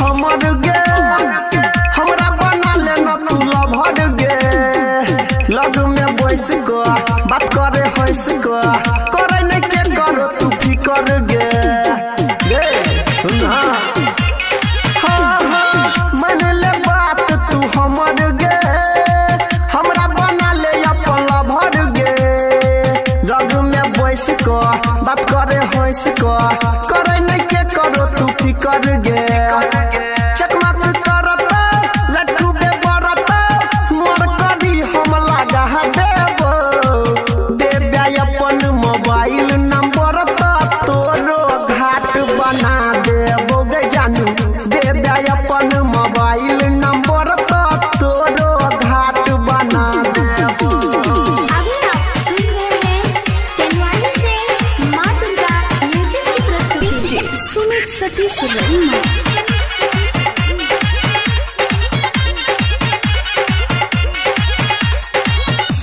हमर गे हमरा बना लेना तू लभर गे लग में बैस को बात करे हंस को करे नहीं के करो तू फिकर गे गे सुन मन ले बात तू हमर गे हमरा बना ले अपन लभर गे लग में बैस को बात करे हंस को करे नहीं के करो तू फिकर गे चकमक करत लट्टू बे बरत मोर करी हम लगा देबो देबे अपन मोबाइल नंबर तोरो घाट बना देबो गे जानू देबे अपन मोबाइल नंबर तोरो घाट बना देबो। अभी आप सुन रहे हैं कैनवानी से माँ दुर्गा म्यूजिक की प्रस्तुति सुमित सतीश रईमा।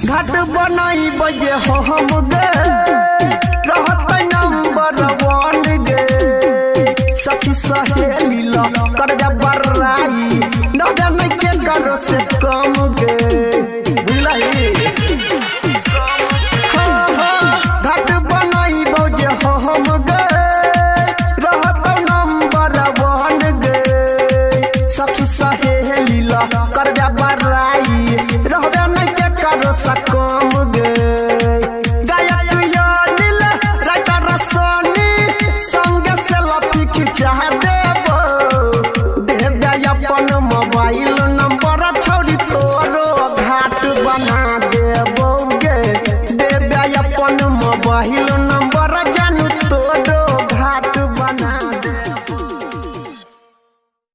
घाट बनाई बजे हो हम गे